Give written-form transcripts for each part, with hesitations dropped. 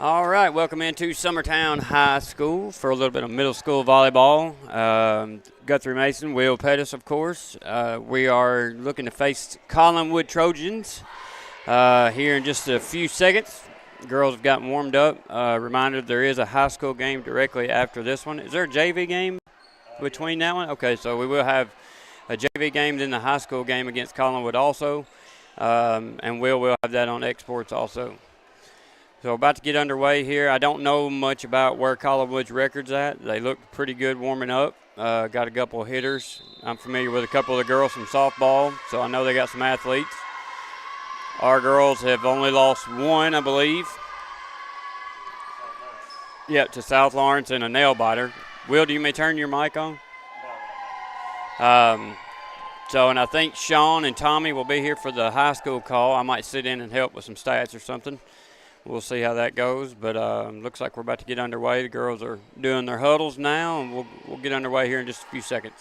All right, welcome into Summertown High School for a little bit of middle school volleyball. Guthrie Mason, Will Pettis, of course. We are looking to face Collinwood Trojans here in just a few seconds. Girls have gotten warmed up. Reminder, there is a high school game directly after this one. Is there a JV game between that one? Okay, so we will have a JV game, then the high school game against Collinwood also. And we'll have that on exports also. So about to get underway here. I don't know much about where Collinwood's record's at. They look pretty good warming up. Got a couple of hitters. I'm familiar with a couple of the girls from softball, so I know they got some athletes. Our girls have only lost one, I believe. Yep, to South Lawrence and a nail biter. Will, do you may turn your mic on? And I think Sean and Tommy will be here for the high school call. I might sit in and help with some stats or something. We'll see how that goes, but looks like we're about to get underway. The girls are doing their huddles now, and we'll get underway here in just a few seconds.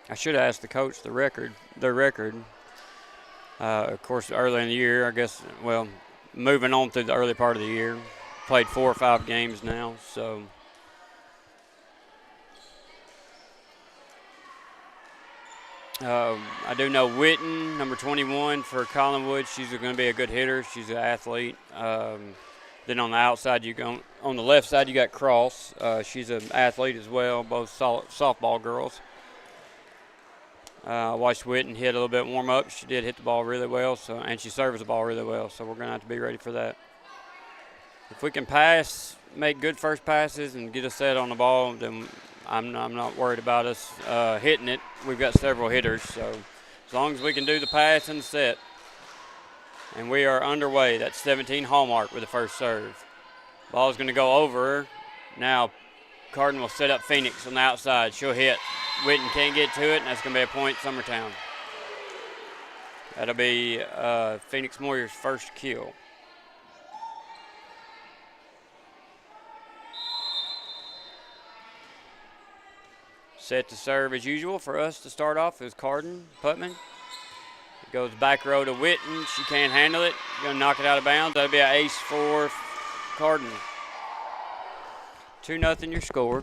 I should have asked the coach their record. Of course, early in the year, I guess, well, moving on through the early part of the year. Played 4 or 5 games now, so. I do know Witten, number 21 for Collinwood. She's going to be a good hitter. She's an athlete. Then on the outside, on the left side, you got Cross. She's an athlete as well, both softball girls. I watched Witten hit a little bit warm up. She did hit the ball really well, and she serves the ball really well, so we're going to have to be ready for that. If we can pass, make good first passes, and get a set on the ball, then I'm not worried about us hitting it. We've got several hitters, so as long as we can do the pass and the set. And we are underway. That's 17 Hallmark with the first serve. Ball's going to go over. Now Cardin will set up Phoenix on the outside. She'll hit. Witten can't get to it, and that's going to be a point, Summertown. That'll be Phoenix Moyer's first kill. Set to serve as usual for us to start off is Cardin Putman. It goes back row to Witten. She can't handle it. Going to knock it out of bounds. That'll be an ace for Cardin. 2-0 your score.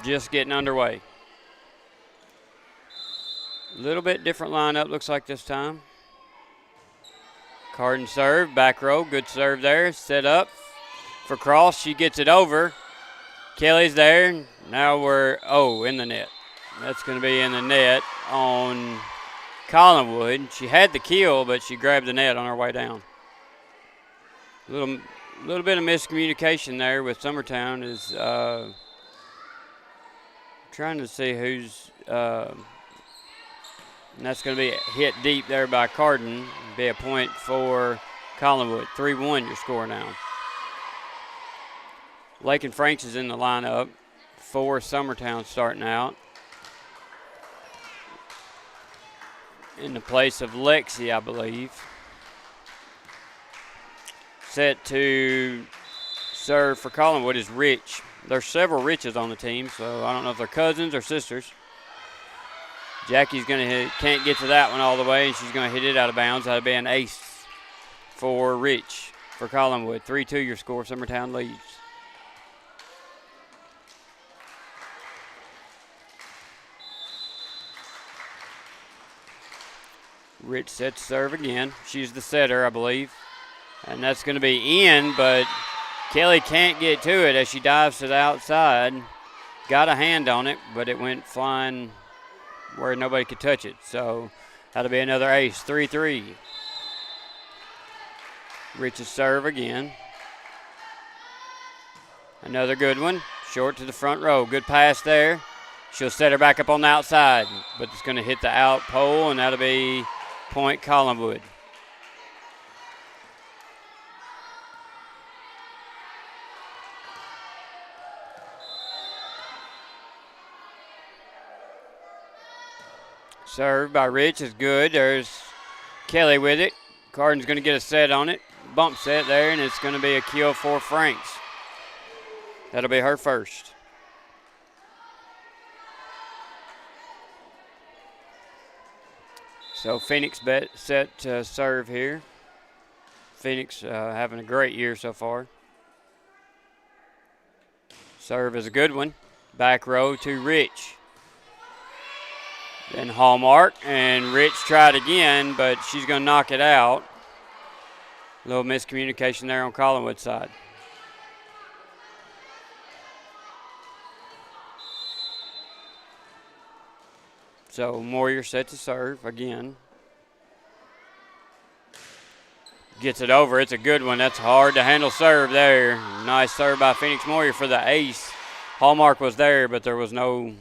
Just getting underway. A little bit different lineup looks like this time. Cardin serve, back row. Good serve there. Set up for Cross. She gets it over. Kelly's there. Now we're, in the net. That's going to be in the net on Collinwood. She had the kill, but she grabbed the net on her way down. A little bit of miscommunication there with Summertown is trying to see who's, and that's going to be hit deep there by Cardin. Be a point for Collinwood. 3-1 your score now. Lakin Franks is in the lineup for Summertown starting out. In the place of Lexi, I believe. Set to serve for Collinwood is Rich. There's several Riches on the team, so I don't know if they're cousins or sisters. Jackie's going to hit, can't get to that one all the way, and she's going to hit it out of bounds. That'll be an ace for Rich for Collinwood. 3-2 your score. Summertown leads. Rich sets serve again. She's the setter, I believe. And that's going to be in, but Kelly can't get to it as she dives to the outside. Got a hand on it, but it went flying where nobody could touch it. So that'll be another ace. 3-3. Rich's serve again. Another good one. Short to the front row. Good pass there. She'll set her back up on the outside, but it's going to hit the out pole, and that'll be point Collinwood. Serve by Rich is good. There's Kelly with it. Cardin's going to get a set on it. Bump set there, and it's going to be a kill for Franks. That'll be her first. So Phoenix set to serve here. Phoenix having a great year so far. Serve is a good one. Back row to Rich. Then Hallmark, and Rich tried again, but she's going to knock it out. A little miscommunication there on Collinwood's side. So Moyer set to serve again. Gets it over. It's a good one. That's hard to handle serve there. Nice serve by Phoenix Moyer for the ace. Hallmark was there, but there was no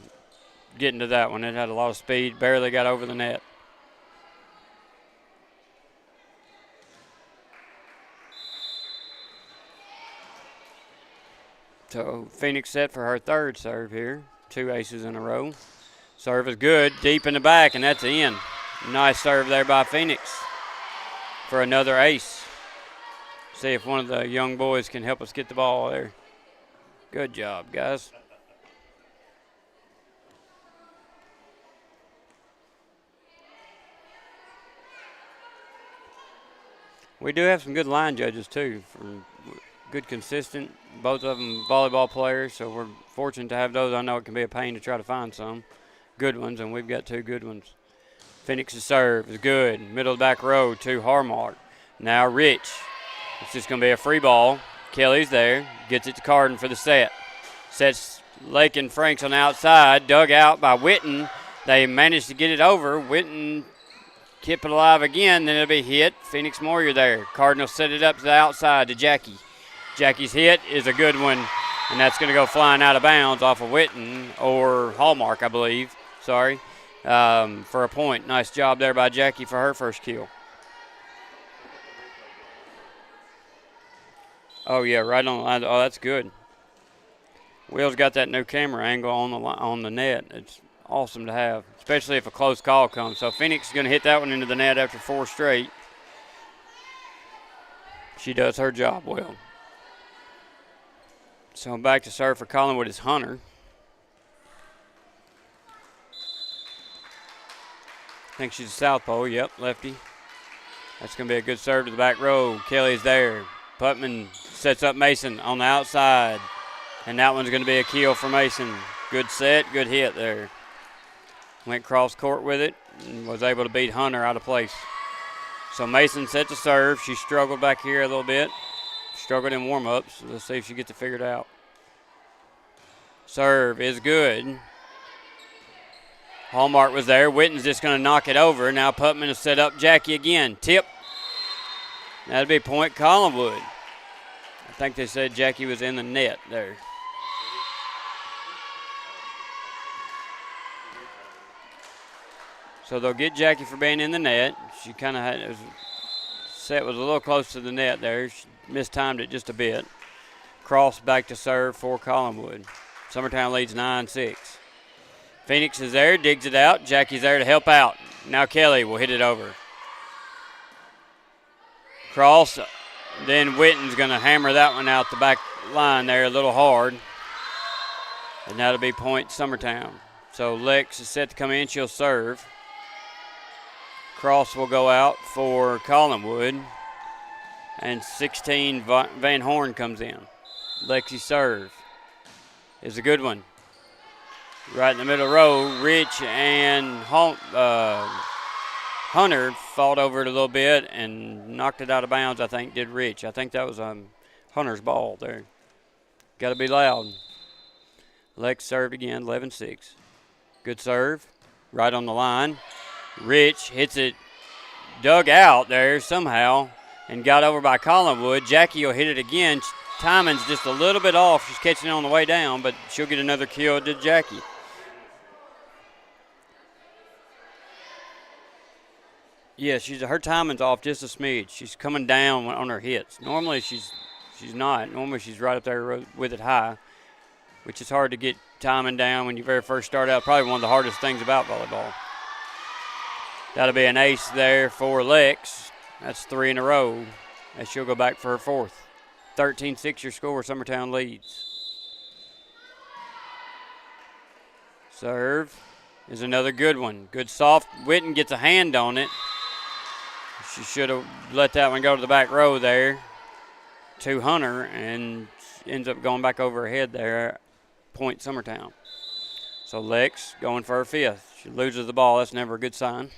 getting to that one. It had a lot of speed. Barely got over the net. So Phoenix set for her third serve here. 2 aces in a row. Serve is good. Deep in the back, and that's in. Nice serve there by Phoenix for another ace. See if one of the young boys can help us get the ball there. Good job, guys. We do have some good line judges, too, for good, consistent. Both of them volleyball players, so we're fortunate to have those. I know it can be a pain to try to find some good ones, and we've got 2 good ones. Phoenix's serve is good. Middle of the back row to Hallmark. Now Rich. It's just going to be a free ball. Kelly's there. Gets it to Carden for the set. Sets Lake and Franks on the outside. Dug out by Witten. They managed to get it over. Witten keep it alive again. Then it'll be hit. Phoenix Moyer there. Cardinal set it up to the outside to Jackie. Jackie's hit is a good one, and that's going to go flying out of bounds off of Witten or Hallmark, I believe. Sorry. For a point. Nice job there by Jackie for her first kill. Oh, yeah, right on the line. Oh, that's good. Will's got that new camera angle on the net. It's awesome to have, especially if a close call comes. So Phoenix is going to hit that one into the net after 4 straight. She does her job well. So back to serve for Collinwood is Hunter. I think she's a southpaw. Yep, lefty. That's going to be a good serve to the back row. Kelly's there. Putman sets up Mason on the outside. And that one's going to be a kill for Mason. Good set, good hit there. Went cross court with it and was able to beat Hunter out of place. So Mason set to serve. She struggled back here a little bit. Struggled in warm-ups. Let's see if she gets it figured out. Serve is good. Hallmark was there. Witten's just going to knock it over. Now Putman has set up Jackie again. Tip. That'll be point Collinwood. I think they said Jackie was in the net there. So they'll get Jackie for being in the net. She kind of had, set was a little close to the net there. She mistimed it just a bit. Cross back to serve for Collinwood. Summertown leads 9-6. Phoenix is there, digs it out. Jackie's there to help out. Now Kelly will hit it over. Cross. Then Witten's going to hammer that one out the back line there a little hard. And that'll be point Summertown. So Lex is set to come in. She'll serve. Cross will go out for Collinwood. And 16, Van Horn comes in. Lexi serve is a good one. Right in the middle row, Rich and Hunter fought over it a little bit and knocked it out of bounds, I think, did Rich. I think that was Hunter's ball there. Got to be loud. Lex served again, 11-6. Good serve, right on the line. Rich hits it, dug out there somehow, and got over by Collinwood. Jackie will hit it again. Timing's just a little bit off. She's catching it on the way down, but she'll get another kill to Jackie. Yeah, her timing's off just a smidge. She's coming down on her hits. Normally she's not. Normally she's right up there with it high, which is hard to get timing down when you very first start out. Probably one of the hardest things about volleyball. That'll be an ace there for Lex. That's 3 in a row, and she'll go back for her 4th. 13-6 your score. Summertown leads. Serve is another good one. Good soft. Witten gets a hand on it. She should have let that one go to the back row there to Hunter, and ends up going back over her head there. Point Summertown. So Lex going for her 5th. She loses the ball. That's never a good sign.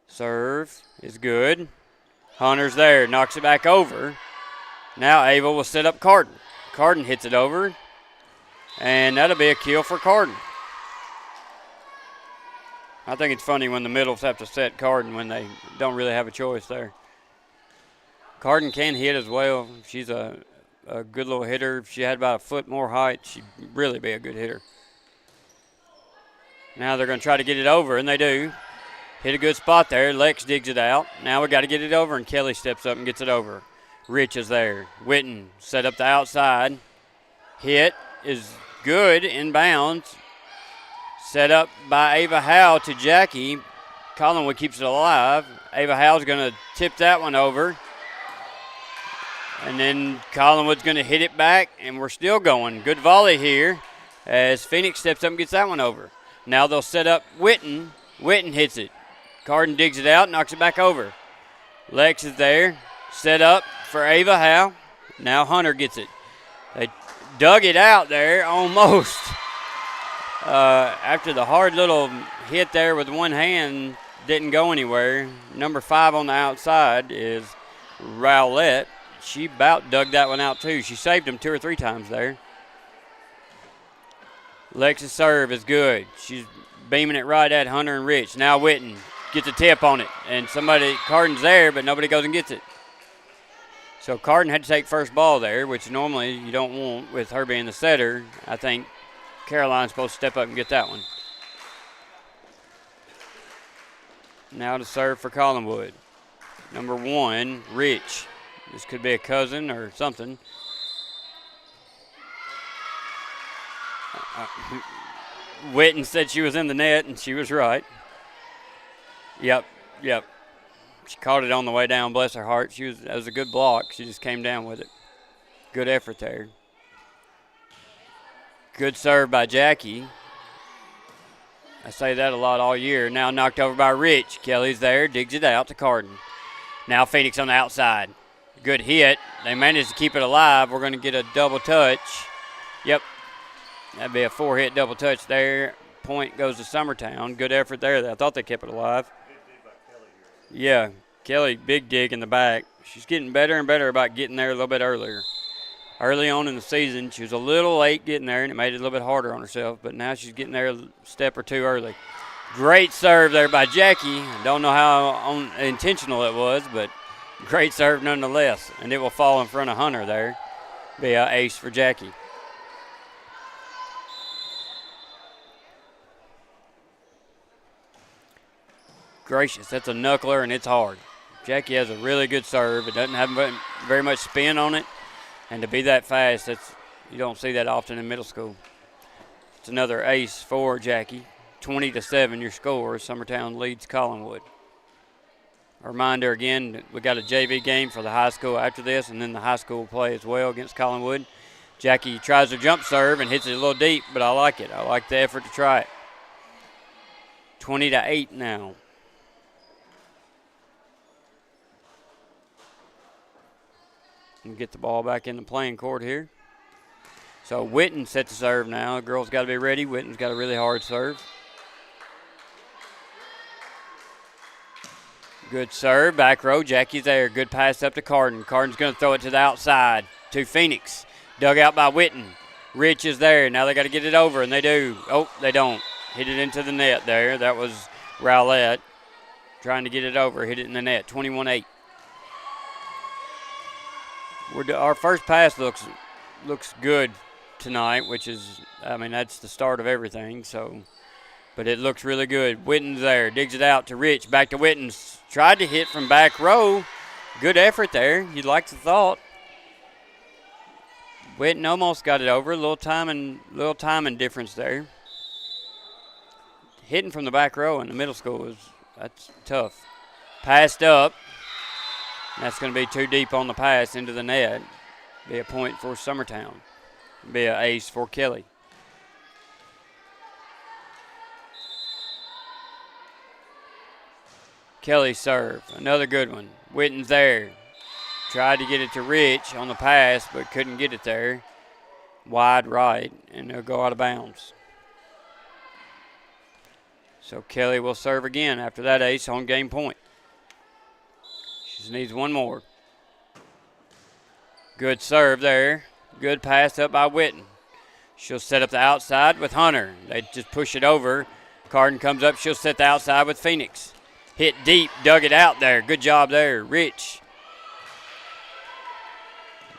Serve is good. Hunter's there. Knocks it back over. Now Ava will set up Carden. Carden hits it over. And that'll be a kill for Carden. I think it's funny when the middles have to set Carden when they don't really have a choice there. Carden can hit as well. She's a good little hitter. If she had about a foot more height, she'd really be a good hitter. Now they're going to try to get it over, and they do. Hit a good spot there. Lex digs it out. Now we got to get it over, and Kelly steps up and gets it over. Rich is there. Witten set up the outside. Hit is good, inbounds. Set up by Ava Howe to Jackie. Collinwood keeps it alive. Ava Howe's going to tip that one over. And then Collinwood's going to hit it back, and we're still going. Good volley here as Phoenix steps up and gets that one over. Now they'll set up Witten. Witten hits it. Carden digs it out, knocks it back over. Lex is there. Set up for Ava Howe. Now Hunter gets it. They dug it out there almost. After the hard little hit there with one hand, didn't go anywhere. Number 5 on the outside is Rowlett. She about dug that one out too. She saved him 2 or 3 times there. Lex's serve is good. She's beaming it right at Hunter and Rich. Now Witten gets a tip on it. And Carden's there, but nobody goes and gets it. So Carden had to take first ball there, which normally you don't want with her being the setter. I think Caroline's supposed to step up and get that one. Now to serve for Collinwood. Number 1, Rich. This could be a cousin or something. Witten said she was in the net, and she was right. Yep. She caught it on the way down, bless her heart. That was a good block. She just came down with it. Good effort there. Good serve by Jackie. I say that a lot all year. Now knocked over by Rich. Kelly's there, digs it out to Carden. Now Phoenix on the outside. Good hit. They managed to keep it alive. We're going to get a double touch. Yep. That'd be a 4-hit double touch there. Point goes to Summertown. Good effort there. I thought they kept it alive. Yeah. Kelly, big dig in the back. She's getting better and better about getting there a little bit earlier. Early on in the season, she was a little late getting there, and it made it a little bit harder on herself. But now she's getting there a step or 2 early. Great serve there by Jackie. I don't know how intentional it was, but great serve nonetheless. And it will fall in front of Hunter there. Be an ace for Jackie. Gracious, that's a knuckler, and it's hard. Jackie has a really good serve. It doesn't have very much spin on it. And to be that fast, you don't see that often in middle school. It's another ace for Jackie. 20-7 your score. Summertown leads Collinwood. A reminder again, we got a JV game for the high school after this, and then the high school play as well against Collinwood. Jackie tries her jump serve and hits it a little deep, but I like it. I like the effort to try it. 20-8 now. And get the ball back in the playing court here. So Witten sets the serve now. The girls got to be ready. Witten's got a really hard serve. Good serve, back row. Jackie's there. Good pass up to Carden. Carden's going to throw it to the outside to Phoenix. Dug out by Witten. Rich is there. Now they got to get it over, and they do. Oh, they don't. Hit it into the net there. That was Rowlett trying to get it over. Hit it in the net. 21-8. Our first pass looks good tonight, which is, that's the start of everything. So, but it looks really good. Witten's there, digs it out to Rich, back to Witten's. Tried to hit from back row. Good effort there. You'd like the thought. Witten almost got it over. Little timing difference there. Hitting from the back row in the middle school that's tough. Passed up. That's going to be too deep on the pass into the net. Be a point for Summertown. Be an ace for Kelly. Kelly serve, another good one. Witten's there. Tried to get it to Rich on the pass, but couldn't get it there. Wide right, and they'll go out of bounds. So Kelly will serve again after that ace on game point. She just needs one more. Good serve there. Good pass up by Witten. She'll set up the outside with Hunter. They just push it over. Carden comes up. She'll set the outside with Phoenix. Hit deep, dug it out there. Good job there, Rich.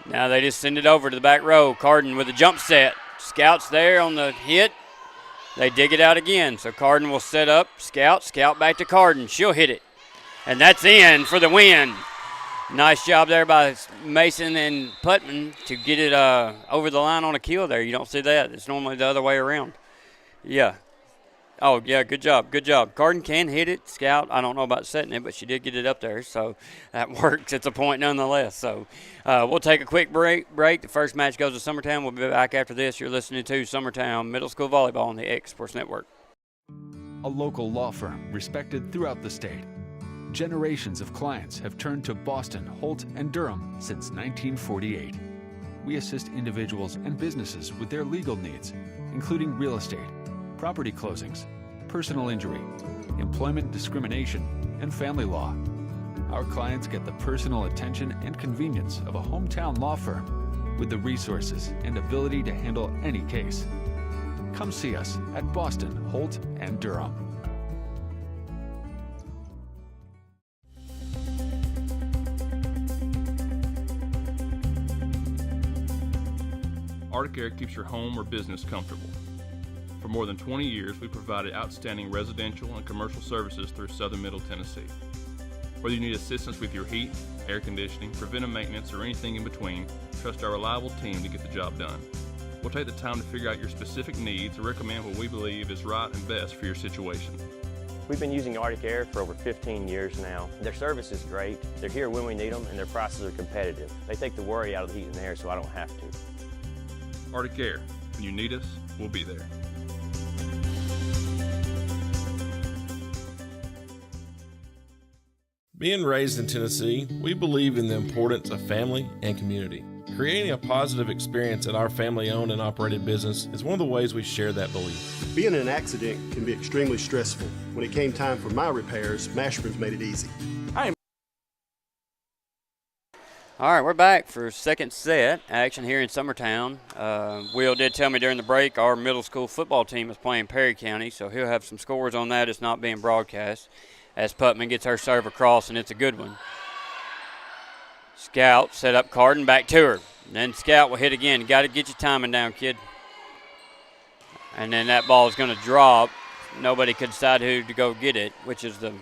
Now they just send it over to the back row. Carden with a jump set. Scout's there on the hit. They dig it out again. So Carden will set up. Scout back to Carden. She'll hit it. And that's in for the win. Nice job there by Mason and Putman to get it over the line on a kill there. You don't see that. It's normally the other way around. Yeah. Oh, yeah, good job. Good job. Carden can hit it. Scout, I don't know about setting it, but she did get it up there, so that works. It's a point nonetheless. So we'll take a quick break. The first match goes to Summertown. We'll be back after this. You're listening to Summertown Middle School Volleyball on the X Sports Network. A local law firm respected throughout the state. Generations of clients have turned to Boston, Holt, and Durham since 1948. We assist individuals and businesses with their legal needs, including real estate, property closings, personal injury, employment discrimination, and family law. Our clients get the personal attention and convenience of a hometown law firm with the resources and ability to handle any case. Come see us at Boston, Holt, and Durham. Arctic Air keeps your home or business comfortable. For more than 20 years, we provided outstanding residential and commercial services through Southern Middle Tennessee. Whether you need assistance with your heat, air conditioning, preventive maintenance, or anything in between, trust our reliable team to get the job done. We'll take the time to figure out your specific needs and recommend what we believe is right and best for your situation. We've been using Arctic Air for over 15 years now. Their service is great, they're here when we need them, and their prices are competitive. They take the worry out of the heat and air so I don't have to. Arctic Air, when you need us, we'll be there. Being raised in Tennessee, we believe in the importance of family and community. Creating a positive experience at our family-owned and operated business is one of the ways we share that belief. Being in an accident can be extremely stressful. When it came time for my repairs, Mashburn's made it easy. All right, we're back for second set action here in Summertown. Will did tell me during the break our middle school football team is playing Perry County, so he'll have some scores on that. It's not being broadcast as Putman gets her serve across, and it's a good one. Scout set up Carden back to her. And then Scout will hit again. You got to get your timing down, kid. And then that ball is going to drop. Nobody could decide who to go get it, which is the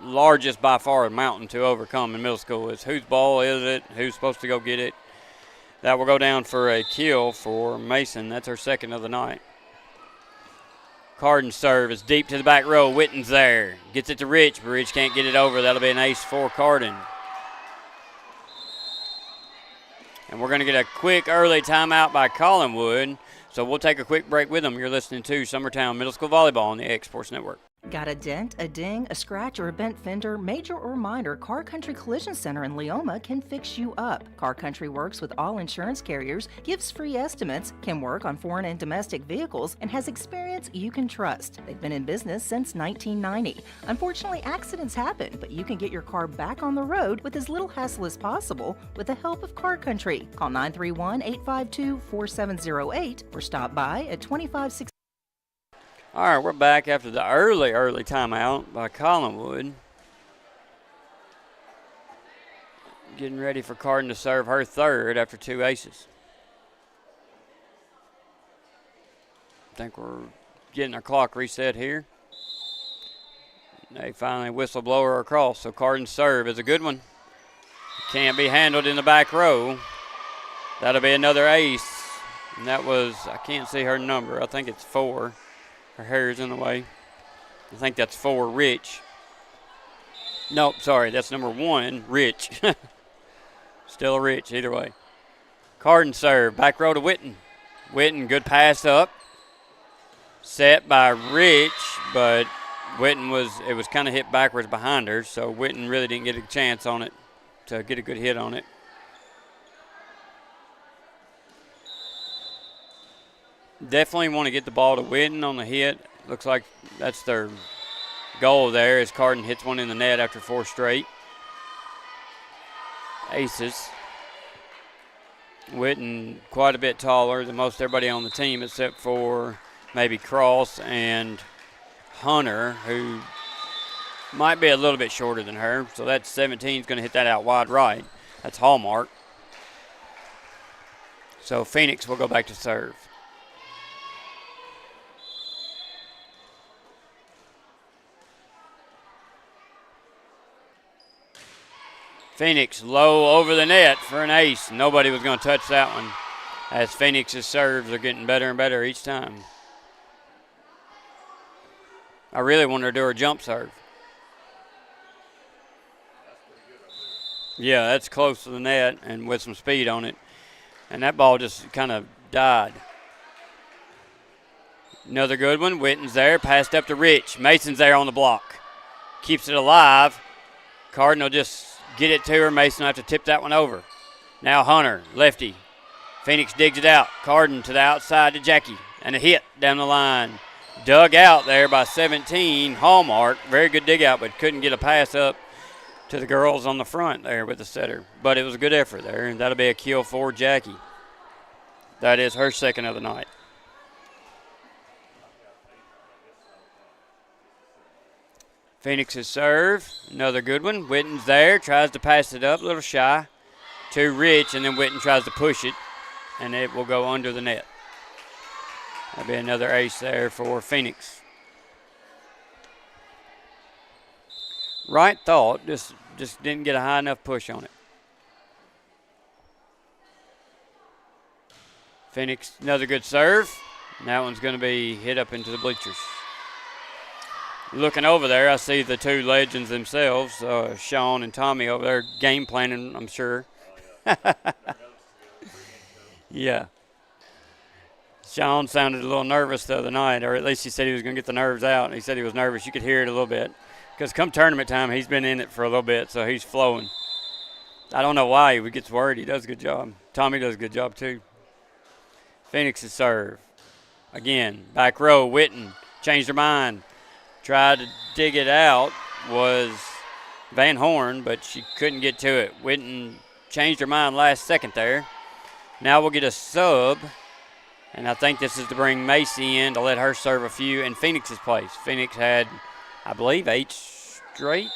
largest by far mountain to overcome in middle school is whose ball is it, who's supposed to go get it. That will go down for a kill for Mason. That's her second of the night. Carden's serve is deep to the back row. Witten's there. Gets it to Rich, but Rich can't get it over. That'll be an ace for Carden. And we're going to get a quick early timeout by Collinwood. So we'll take a quick break with them. You're listening to Summertown Middle School Volleyball on the X Sports Network. Got a dent, a ding, a scratch, or a bent fender? Major or minor, Car Country Collision Center in Leoma can fix you up. Car Country works with all insurance carriers, gives free estimates, can work on foreign and domestic vehicles, and has experience you can trust. They've been in business since 1990. Unfortunately, accidents happen, but you can get your car back on the road with as little hassle as possible with the help of Car Country. Call 931-852-4708 or stop by at 2560. All right, we're back after the early timeout by Collinwood. Getting ready for Carden to serve her third after two aces. I think we're getting our clock reset here. They finally whistle blow her across, so Carden's serve is a good one. Can't be handled in the back row. That'll be another ace. And that was, I can't see her number. I think it's 4. Her hair is in the way. I think that's 4, Rich. Nope, sorry, that's number 1, Rich. Still a Rich, either way. Carden serve, back row to Witten. Witten, good pass up. Set by Rich, but it was kind of hit backwards behind her, so Witten really didn't get a chance on it to get a good hit on it. Definitely want to get the ball to Witten on the hit. Looks like that's their goal there as Carden hits one in the net after 4 straight. Aces. Witten quite a bit taller than most everybody on the team except for maybe Cross and Hunter, who might be a little bit shorter than her. So that 17 is going to hit that out wide right. That's Hallmark. So Phoenix will go back to serve. Phoenix low over the net for an ace. Nobody was going to touch that one as Phoenix's serves are getting better and better each time. I really want her to do her jump serve. Yeah, that's close to the net and with some speed on it. And that ball just kind of died. Another good one. Witten's there. Passed up to Rich. Mason's there on the block. Keeps it alive. Carden will just get it to her. Mason will have to tip that one over. Now Hunter, lefty. Phoenix digs it out. Carden to the outside to Jackie. And a hit down the line. Dug out there by 17. Hallmark. Very good dig out, but couldn't get a pass up to the girls on the front there with the setter. But it was a good effort there, and that'll be a kill for Jackie. That is her second of the night. Phoenix's serve, another good one. Witten's there, tries to pass it up, a little shy to Rich, and then Witten tries to push it, and it will go under the net. That'll be another ace there for Phoenix. Right thought, just didn't get a high enough push on it. Phoenix, another good serve. And that one's going to be hit up into the bleachers. Looking over there, I see the two legends themselves, Sean and Tommy over there game planning, I'm sure. Yeah. Sean sounded a little nervous the other night, or at least he said he was going to get the nerves out, and he said he was nervous. You could hear it a little bit. Because come tournament time, he's been in it for a little bit, so he's flowing. I don't know why he gets worried. He does a good job. Tommy does a good job, too. Phoenix's serve. Again, back row, Witten changed her mind. Tried to dig it out was Van Horn, but she couldn't get to it. Witten changed her mind last second there. Now we'll get a sub, and I think this is to bring Macy in to let her serve a few in Phoenix's place. Phoenix had, I believe, 8 straight.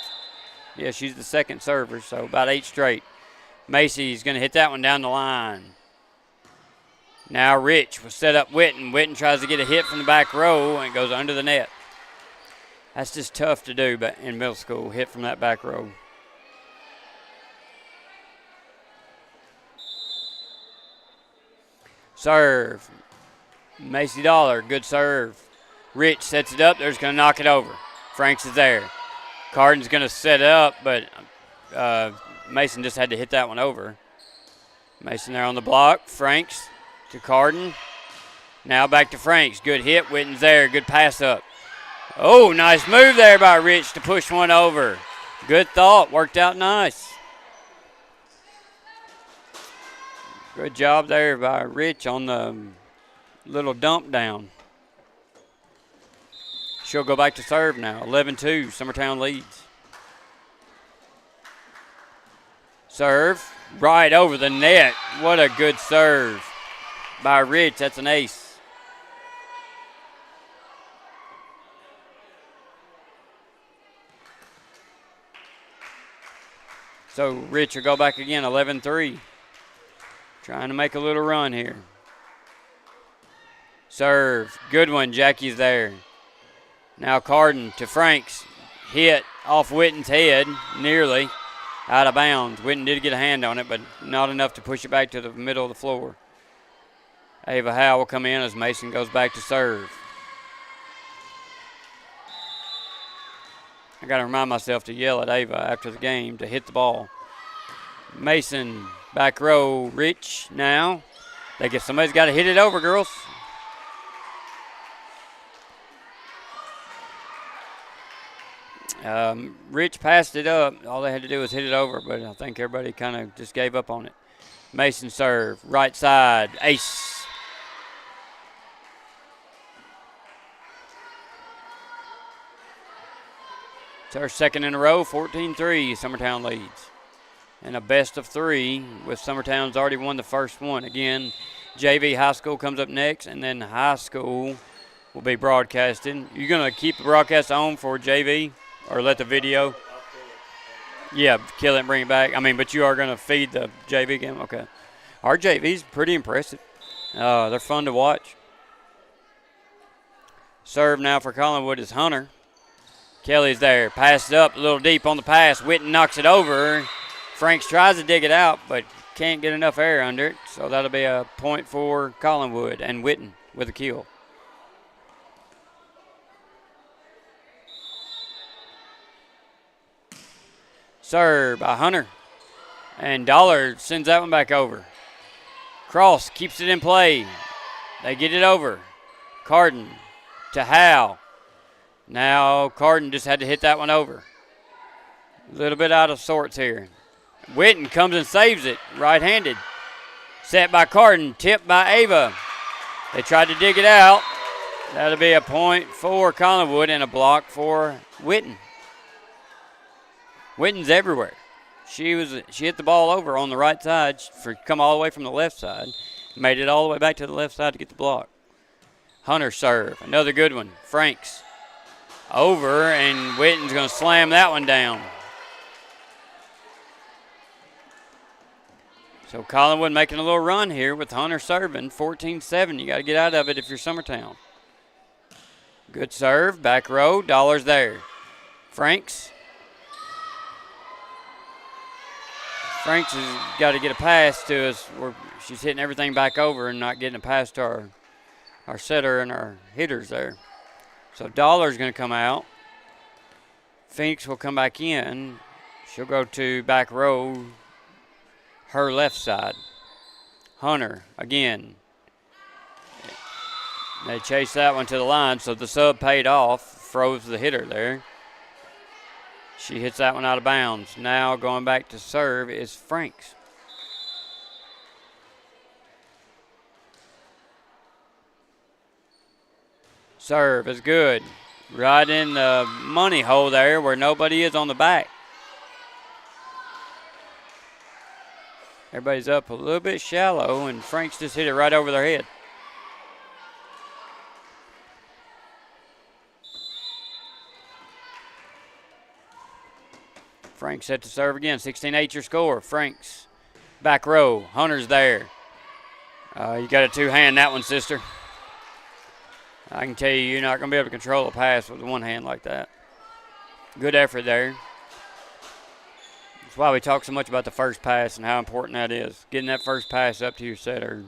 Yeah, she's the second server, so about 8 straight. Macy's going to hit that one down the line. Now Rich will set up Witten. Witten tries to get a hit from the back row, and it goes under the net. That's just tough to do in middle school, hit from that back row. Serve. Macy Dollar, good serve. Rich sets it up. They're just going to knock it over. Franks is there. Carden's going to set it up, but Mason just had to hit that one over. Mason there on the block. Franks to Carden. Now back to Franks. Good hit. Witten's there. Good pass up. Oh, nice move there by Rich to push one over. Good thought. Worked out nice. Good job there by Rich on the little dump down. She'll go back to serve now. 11-2. Summertown leads. Serve. Right over the net. What a good serve by Rich. That's an ace. So Rich will go back again, 11-3. Trying to make a little run here. Serve. Good one. Jackie's there. Now Carden to Franks. Hit off Witten's head, nearly out of bounds. Witten did get a hand on it, but not enough to push it back to the middle of the floor. Ava Howe will come in as Mason goes back to serve. I got to remind myself to yell at Ava after the game to hit the ball. Mason, back row, Rich now. Somebody's got to hit it over, girls. Rich passed it up. All they had to do was hit it over, but I think everybody kind of just gave up on it. Mason serve, right side, ace. It's our second in a row, 14-3, Summertown leads. And a best of 3 with Summertown's already won the first one. Again, JV high school comes up next, and then high school will be broadcasted. You're going to keep the broadcast on for JV or let the video? Yeah, kill it and bring it back. I mean, but you are going to feed the JV game? Okay. Our JV's pretty impressive. They're fun to watch. Serve now for Collinwood is Hunter. Kelly's there. Passes up a little deep on the pass. Witten knocks it over. Franks tries to dig it out, but can't get enough air under it. So that'll be a point for Collinwood and Witten with a kill. Serve by Hunter. And Dollar sends that one back over. Cross keeps it in play. They get it over. Carden to Howe. Now Carden just had to hit that one over. A little bit out of sorts here. Witten comes and saves it, right-handed. Set by Carden, tipped by Ava. They tried to dig it out. That'll be a point for Collinwood and a block for Witten. Witten's everywhere. She hit the ball over on the right side for come all the way from the left side. Made it all the way back to the left side to get the block. Hunter serve, another good one. Franks over, and Witten's going to slam that one down. So Collinwood making a little run here with Hunter serving. 14-7. You got to get out of it if you're Summertown. Good serve. Back row. Dollar's there. Franks. Franks has got to get a pass to us. She's hitting everything back over and not getting a pass to our setter and our hitters there. So Dollar's going to come out. Phoenix will come back in. She'll go to back row, her left side. Hunter again. They chase that one to the line, so the sub paid off, froze the hitter there. She hits that one out of bounds. Now going back to serve is Franks. Serve is good. Right in the money hole there where nobody is on the back. Everybody's up a little bit shallow, and Franks just hit it right over their head. Franks set to serve again. 16-8 your score. Franks, back row. Hunter's there. You got a two-hand that one, sister. I can tell you, you're not going to be able to control a pass with one hand like that. Good effort there. That's why we talk so much about the first pass and how important that is. Getting that first pass up to your setter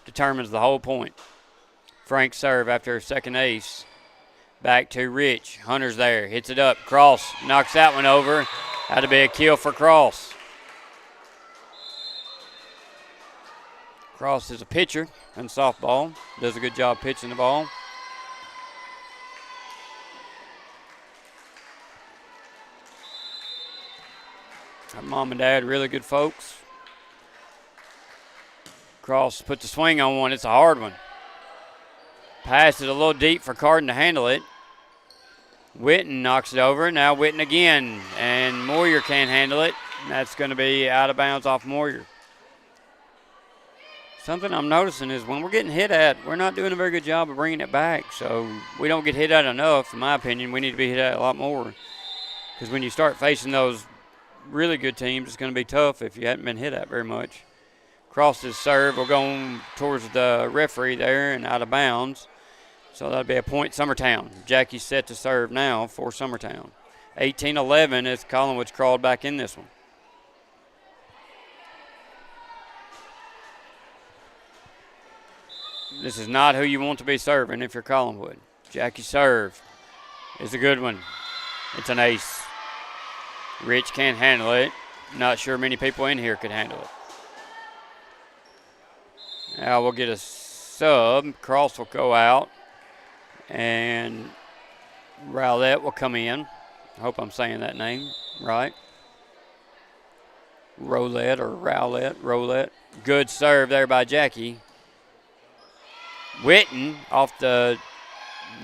determines the whole point. Frank serve after a second ace. Back to Rich. Hunter's there. Hits it up. Cross knocks that one over. That'll be a kill for Cross. Cross is a pitcher in softball. Does a good job pitching the ball. Her mom and dad, really good folks. Cross puts a swing on one. It's a hard one. Pass it a little deep for Carden to handle it. Witten knocks it over. Now Witten again. And Moyer can't handle it. That's going to be out of bounds off Moyer. Something I'm noticing is when we're getting hit at, we're not doing a very good job of bringing it back. So we don't get hit at enough, in my opinion. We need to be hit at a lot more. Because when you start facing those really good teams, it's going to be tough if you haven't been hit at very much. Cross's serve will go towards the referee there and out of bounds. So that'll be a point Summertown. Jackie's set to serve now for Summertown. 18-11 as Collinwood's crawled back in this one. This is not who you want to be serving if you're Collinwood. Jackie's serve is a good one. It's an ace. Rich can't handle it. Not sure many people in here could handle it. Now we'll get a sub. Cross will go out. And Rowlett will come in. I hope I'm saying that name right. Rowlett. Good serve there by Jackie. Witten off the,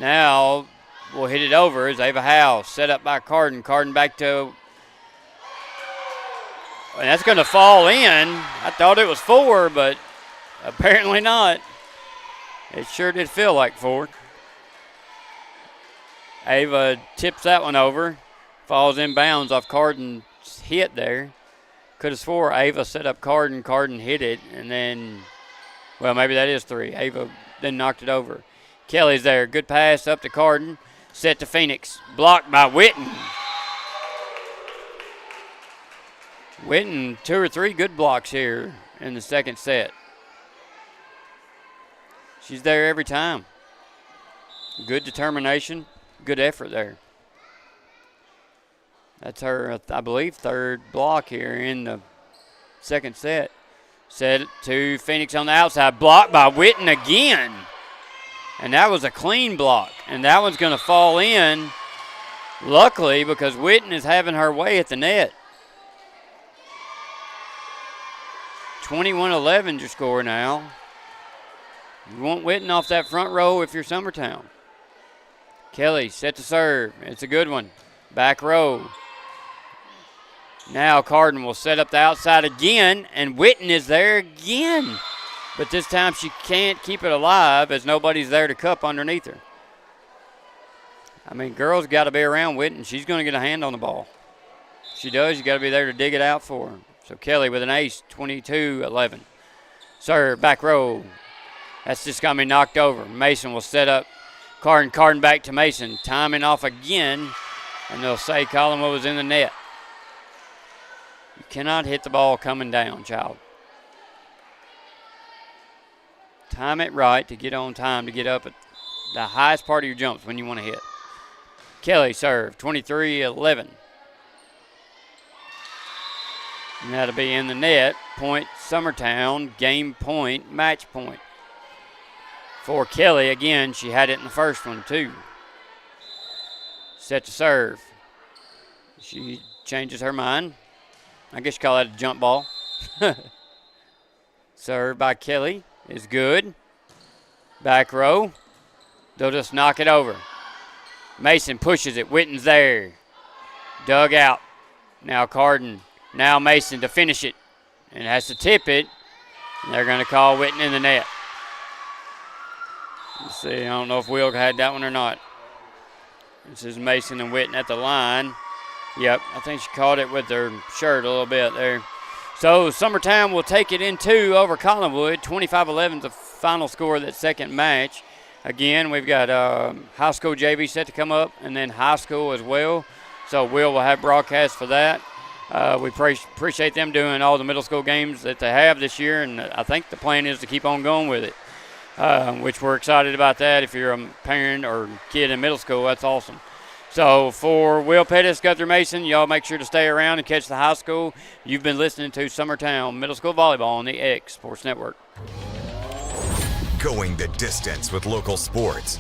now will hit it over as Ava Howe, set up by Carden. Carden back to, and that's going to fall in. I thought it was 4, but apparently not. It sure did feel like 4. Ava tips that one over, falls in bounds off Carden's hit there. Could have swore Ava set up Carden. Carden hit it, and then, well, maybe that is 3. Ava then knocked it over. Kelly's there. Good pass up to Carden. Set to Phoenix. Blocked by Witten. Witten, 2 or 3 good blocks here in the second set. She's there every time. Good determination, good effort there. That's her, I believe, 3rd block here in the second set. Set it to Phoenix on the outside. Blocked by Witten again. And that was a clean block. And that one's going to fall in, luckily, because Witten is having her way at the net. 21-11 your score now. You want Witten off that front row if you're Summertown. Kelly set to serve. It's a good one. Back row. Now Carden will set up the outside again, and Witten is there again. But this time she can't keep it alive as nobody's there to cup underneath her. I mean, girls got to be around Witten. She's going to get a hand on the ball. If she does, you got to be there to dig it out for her. So Kelly with an ace, 22-11. Serve, back row. That's just going to be knocked over. Mason will set up. Carden back to Mason. Timing off again, and they'll say Collinwood was in the net. You cannot hit the ball coming down, child. Time it right to get on time, to get up at the highest part of your jumps when you want to hit. Kelly serve, 23-11. And that'll be in the net. Point Summertown, game point, match point. For Kelly, again, she had it in the first one too. Set to serve. She changes her mind. I guess you call that a jump ball. Serve by Kelly is good. Back row. They'll just knock it over. Mason pushes it. Witten's there. Dug out. Now Carden. Now Mason to finish it. And has to tip it. And they're going to call Witten in the net. Let's see. I don't know if Will had that one or not. This is Mason and Witten at the line. Yep, I think she caught it with her shirt a little bit there. So Summertown will take it in 2 over Collinwood. 25-11 is the final score of that second match. Again, we've got high school JV set to come up, and then high school as well. So Will have broadcast for that. We appreciate them doing all the middle school games that they have this year, and I think the plan is to keep on going with it, which we're excited about that. If you're a parent or kid in middle school, that's awesome. So for Will Pettis, Guthrie Mason, y'all make sure to stay around and catch the high school. You've been listening to Summertown Middle School Volleyball on the X Sports Network. Going the distance with local sports.